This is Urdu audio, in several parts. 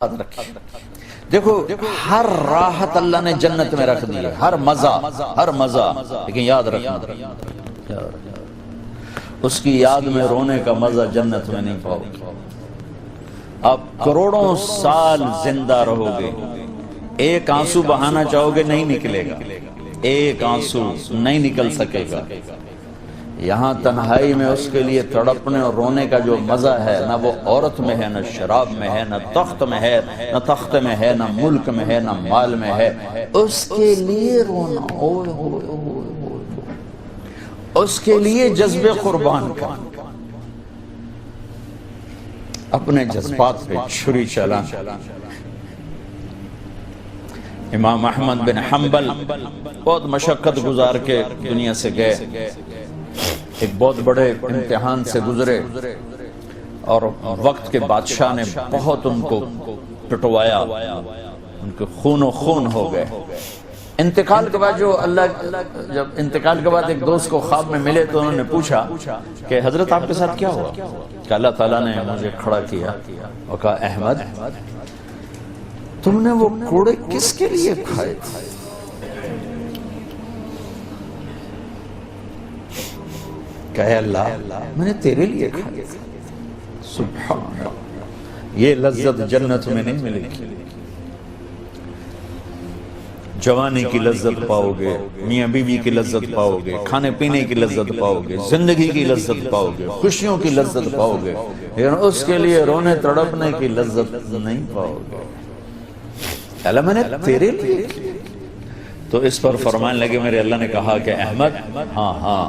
یاد رکھیں۔ دیکھو ہر راحت اللہ نے جنت میں رکھ دی ہے، ہر مزہ، لیکن یاد رکھنا اس کی یاد میں رونے کا مزہ جنت میں نہیں پاؤ گے۔ آپ کروڑوں سال زندہ رہو گے، ایک آنسو بہانا چاہو گے نہیں نکلے گا، ایک آنسو نہیں نکل سکے گا۔ یہاں تنہائی میں اس کے لیے تڑپنے اور رونے کا جو مزہ ہے، نہ وہ عورت میں ہے، نہ شراب میں ہے، نہ تخت میں ہے، نہ تخت میں ہے، نہ ملک میں ہے، نہ مال میں ہے۔ اس کے لیے رونا، اس کے لیے جذب قربان کا، اپنے جذبات پہ چھری چلانا۔ امام احمد بن حنبل بہت مشقت گزار کے دنیا سے گئے، ایک بہت بڑے امتحان سے گزرے اور وقت کے بادشاہ نے بہت ان کو پٹوایا، ان کے خون و خون ہو گئے۔ انتقال کے بعد جب انتقال کے بعد ایک دوست کو خواب میں ملے تو انہوں نے پوچھا کہ حضرت آپ کے ساتھ کیا ہوا؟ کہ اللہ تعالیٰ نے مجھے کھڑا کیا اور کہا احمد تم نے وہ کوڑے کس کے لیے کھائے تھے؟ کہے اللہ میں نے تیرے لیے کھائے تھے۔ سبحان اللہ، یہ لذت جنت میں نہیں ملے گی۔ جوانی کی لذت پاؤ گے، میاں بیوی کی لذت پاؤ گے، کھانے پینے کی لذت پاؤ گے، زندگی کی لذت پاؤ گے، خوشیوں کی لذت پاؤ گے، لیکن اس کے لیے رونے تڑپنے کی لذت نہیں پاؤ گے۔ اللہ میں نے تیرے لیے کی۔ تو اس پر فرمانے لگے میرے اللہ نے کہا کہ احمد ہاں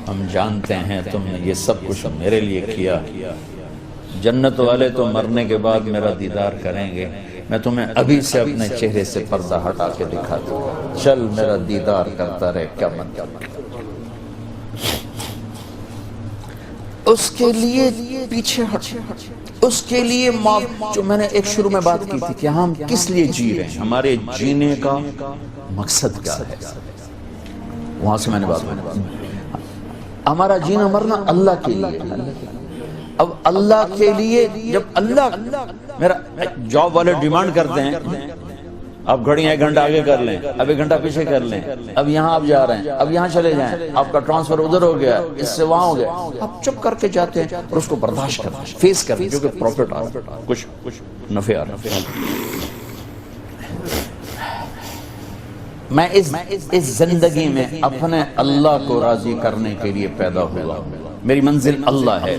ہم جانتے ہیں تم نے یہ سب کچھ میرے لیے کیا۔ جنت والے تو مرنے کے بعد میرا دیدار کریں گے، میں تمہیں ابھی سے اپنے چہرے سے پردہ ہٹا کے دکھا دوں گا، چل میرا دیدار کرتا رہے، کیا مطلب۔ اس کے لیے پیچھے ہٹ، اس کے لیے جو میں نے ایک شروع میں بات کی تھی کہ ہم کس لیے جی رہے ہیں، ہمارے جینے کا مقصد کیا ہے، وہاں سے میں نے بات کی۔ ہمارا جینا مرنا اللہ کے لیے، اب اللہ کے لیے جب اللہ میرا جاب والے ڈیمانڈ کرتے ہیں آپ گھڑیاں 1 گھنٹہ آگے کر لیں، اب 1 گھنٹہ پیچھے کر لیں، اب یہاں آپ جا رہے ہیں، اب یہاں چلے جائیں، آپ کا ٹرانسفر ادھر ہو گیا، اس سے وہاں ہو گیا، آپ چپ کر کے جاتے ہیں اور اس کو برداشت کرتے ہیں، فیس کرتے ہیں، جو کہ پروفٹ آ رہا ہے، کچھ نفع آ رہا ہے۔ میں اس زندگی میں اپنے اللہ کو راضی کرنے کے لیے پیدا ہوا، میری منزل اللہ ہے،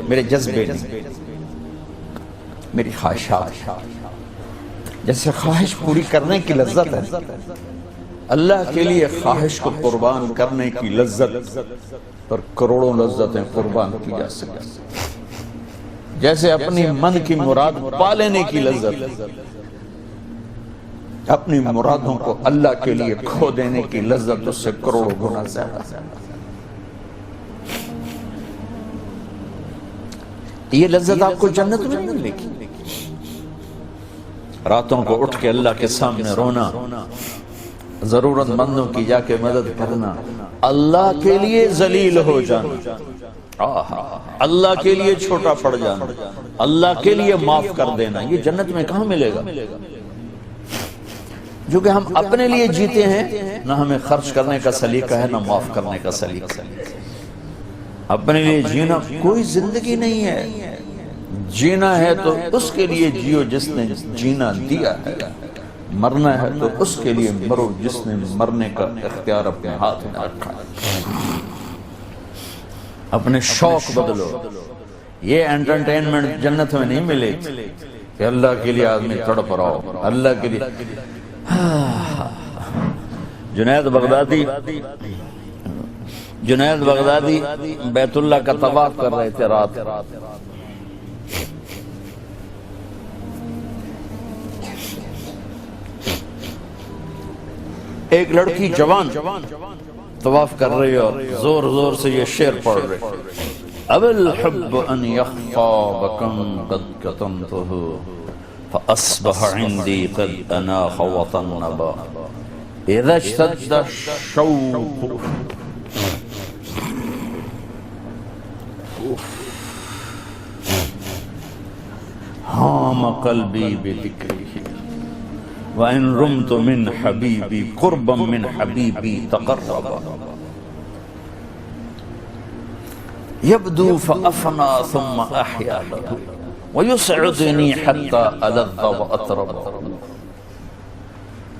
میرے جذبے نہیں، میری خواہشات۔ جیسے خواہش پوری کرنے کی لذت ہے، اللہ کے لیے خواہش کو قربان کرنے کی لذت پر کروڑوں لذتیں قربان کی جا سکتی۔ جیسے اپنی من کی مراد پا لینے کی لذت، اپنی مرادوں کو اللہ کے لیے کھو دینے کی لذت اس سے کروڑوں گنا زیادہ۔ یہ لذت آپ کو جنت میں نہیں ملے گی۔ راتوں کو اٹھ کے اللہ کے سامنے رونا، ضرورت مندوں کی جا کے مدد کرنا، اللہ کے لیے ذلیل ہو جانا، اللہ کے لیے چھوٹا پڑ جانا، اللہ کے لیے معاف کر دینا، یہ جنت میں کہاں ملے گا؟ جو کہ ہم اپنے لیے جیتے ہیں، نہ ہمیں خرچ کرنے کا سلیقہ ہے، نہ معاف کرنے کا سلیقہ ہے۔ اپنے لیے جینا کوئی زندگی نہیں ہے، جینا ہے تو اس کے لیے جیو جس نے جینا دیا ہے، مرنا ہے تو اس کے لیے مرو جس نے مرنے کا اختیار اپنے ہاتھ میں رکھا ہے۔ اپنے شوق بدلو، یہ انٹرٹینمنٹ جنت میں نہیں ملے کہ اللہ کے لیے آدمی تڑپ رہا ہو، اللہ کے لیے۔ جنید بغدادی بیت اللہ کا طواف کر رہے تھے رات، ایک لڑکی جوان طواف کر رہی اور زور زور سے یہ شعر پڑھ رہے، اب الحب ان یخفا بکم قد کتمتہ فاصبح عندی قد اناخ وطنبا اذا اشتد الشوق حام قلبی بذکرہ وَإِن رُمْتُ مِنْ حَبِيبِي قُرْبًا مِنْ حَبِيبِي تَقَرَّبًا يَبْدُو فَأَفْنَى ثُمَّ أَحْيَا لَهُ وَيُسْعِدُنِي حَتَّى أَلَذَّ وَأَطْرَبَ.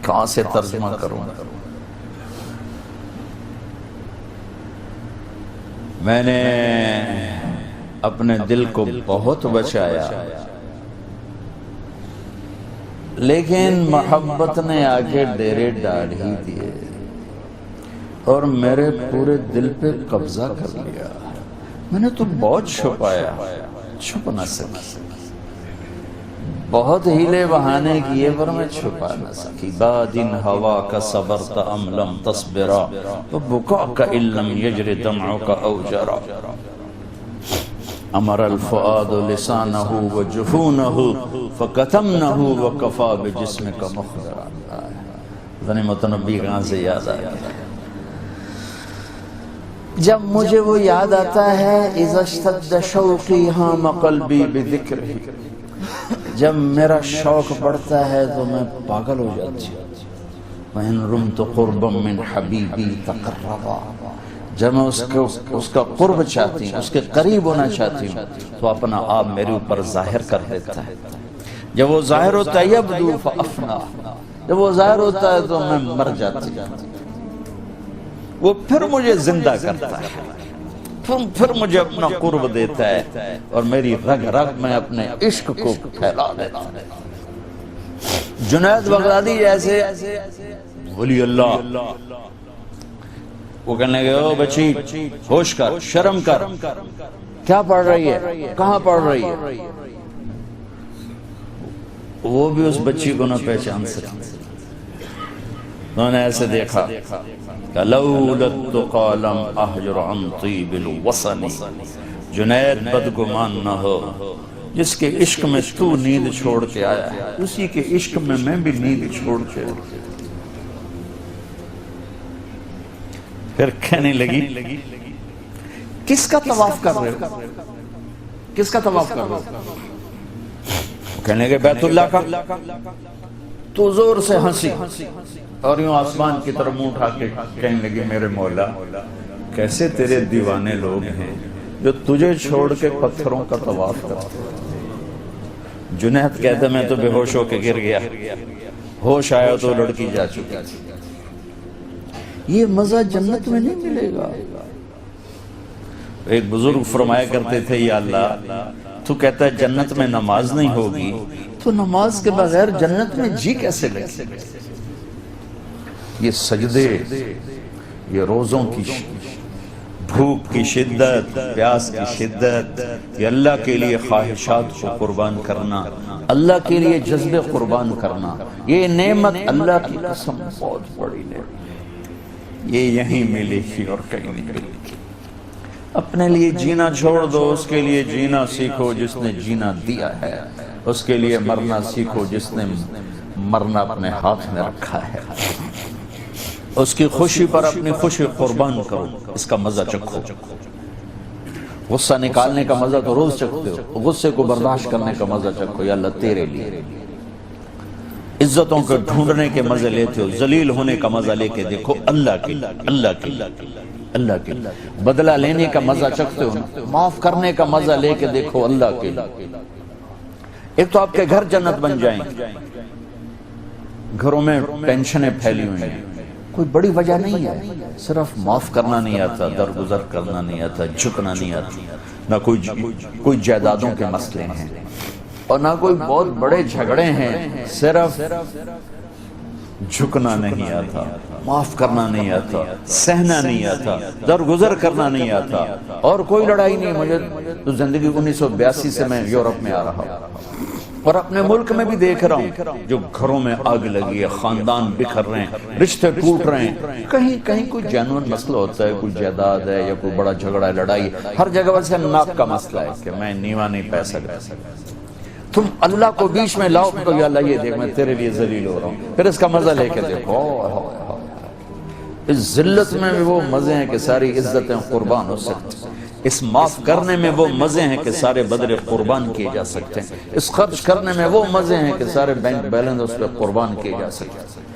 کہاں سے ترجمہ کروں؟ میں نے اپنے دل کو بہت بچایا، لیکن محبت نے آگے ڈیرے ڈال ہی دیے اور میرے پورے دل پہ قبضہ کر لیا. میں نے تو بہت چھپایا، چھپ نہ سکی، بہت ہیلے بہانے کیے پر میں چھپا نہ سکی. بادن ہوا کا صبرت ام لم تصبرا وبکاءک ان لم یجر دمعک او جرا. امر الفؤاد لسانہ وجفونہ فکتمنہ وکفا بجسمک مخبرا. ذنی متنبی کہاں سے یاد آیا؟ جب مجھے وہ یاد آتا ہے اذا اشتد شوقی حام قلبی بذکرہ، جب میرا شوق بڑھتا ہے تو میں پاگل ہو جاتی ہوں. وَإِن رُمْتُ قُرْبًا مِّنْ حَبِيبِي تَقَرَّبًا، جب میں اس کا قرب چاہتی ہوں، اس کے قریب ہونا چاہتی ہوں تو اپنا آپ میرے اوپر ظاہر کر دیتا ہے. جب وہ ظاہر ہوتا ہے یبدو فأفنا، جب وہ ظاہر ہوتا ہے تو میں مر جاتی ہوں. وہ پھر مجھے زندہ کرتا ہے، پھر مجھے اپنا قرب دیتا ہے اور میری رگ رگ میں اپنے عشق کو پھیلا دیتا ہے. جنید بغدادی جیسے ولی اللہ، وہ کہنے لگے او بچی ہوش کر، شرم کر، کیا پڑھ رہی ہے، کہاں پڑھ رہی ہے؟ وہ بھی اس بچی کو نہ پہچان سکتے. انہوں نے ایسے دیکھا کہ لولا التقى لم احجر عن طیب الوصن. جنید بدگمان نہ ہو، جس کے عشق میں تو نیند چھوڑ کے آیا ہے اسی کے عشق میں بھی نیند چھوڑ کے. پھر کہنے لگی کس کا طواف کر رہے ہو، کس کا طواف کر رہے ہو؟ کہنے لگے بیت اللہ کا. تو زور سے ہنسی اور یوں آسمان کی طرف منہ اٹھا کے کہنے لگی میرے مولا کیسے تیرے دیوانے لوگ ہیں جو تجھے چھوڑ کے پتھروں کا طواف کرتے. جنید کہتے میں تو بے ہوش ہو کے گر گیا، ہوش آیا تو لڑکی جا چکی. یہ مزہ جنت میں نہیں ملے گا. ایک بزرگ فرمایا کرتے تھے یا اللہ تو کہتا ہے جنت میں نماز نہیں ہوگی تو نماز کے بغیر جنت میں جی کیسے لگے؟ یہ سجدے، یہ روزوں کی بھوک کی شدت، پیاس کی شدت، یہ اللہ کے لیے خواہشات کو قربان کرنا، اللہ کے لیے جذبے قربان کرنا، یہ نعمت اللہ کی قسم بہت بڑی نعمت. یہ یہیں ملی تھی اور کہیں نہیں ملی. اپنے لیے جینا چھوڑ دو، اس کے لیے جینا سیکھو جس نے جینا دیا ہے، اس کے لیے مرنا سیکھو جس نے مرنا اپنے ہاتھ میں رکھا ہے. اس کی خوشی پر اپنی خوشی قربان کرو، اس کا مزہ چکھو. غصہ نکالنے کا مزہ تو روز چکھتے ہو، غصے کو برداشت کرنے کا مزہ چکھو. یا اللہ تیرے لیے. عزتوں کو ڈھونڈنے کے مزے لیتے ہو، ذلیل ہونے کا مزہ لے کے دیکھو اللہ کے لیے، اللہ کے لیے، اللہ کے لیے. بدلہ لینے کا مزہ چکھتے ہو، معاف کرنے کا مزہ لے کے دیکھو اللہ کے لیے. ایک تو آپ کے گھر جنت بن جائیں. گھروں میں ٹینشنیں پھیلی ہوئی ہیں، کوئی بڑی وجہ نہیں ہے، صرف معاف کرنا نہیں آتا، درگزر کرنا نہیں آتا، جھکنا نہیں آتا. نہ کوئی جائیدادوں کے مسئلے ہیں اور نہ کوئی بہت بڑے جھگڑے ہیں، صرف جھکنا نہیں آتا، معاف کرنا نہیں آتا، سہنا نہیں آتا، درگزر کرنا نہیں آتا. اور کوئی لڑائی نہیں. مجھے تو زندگی 1982 سے میں یورپ میں آ رہا ہوں اور اپنے ملک میں بھی دیکھ رہا ہوں جو گھروں میں آگ لگی ہے، خاندان بکھر رہے ہیں، رشتے ٹوٹ رہے ہیں. کہیں کوئی جینوئن مسئلہ ہوتا ہے، کوئی جائیداد ہے یا کوئی بڑا جھگڑا ہے، لڑائی. ہر جگہ ویسے ناک کا مسئلہ ہے کہ میں نیوا نہیں پہ سکتا. تم اللہ کو بیچ میں لاؤ تو یا اللہ یہ دیکھ میں تیرے لیے ذلیل ہو رہا ہوں، پھر اس کا مزہ لے کے دیکھو. اس ذلت میں بھی وہ مزے ہیں کہ ساری عزتیں قربان ہو سکتی. اس معاف کرنے میں وہ مزے ہیں کہ سارے بدلے قربان کیے جا سکتے ہیں، اس خرچ کرنے میں وہ مزے ہیں کہ سارے بینک بیلنس اس پہ قربان کیے جا سکتے ہیں۔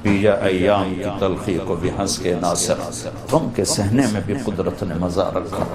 پیجا ایام کی تلخی کو بھی ہنس کے ناصر، غم کے سہنے میں بھی قدرت نے مزہ رکھا۔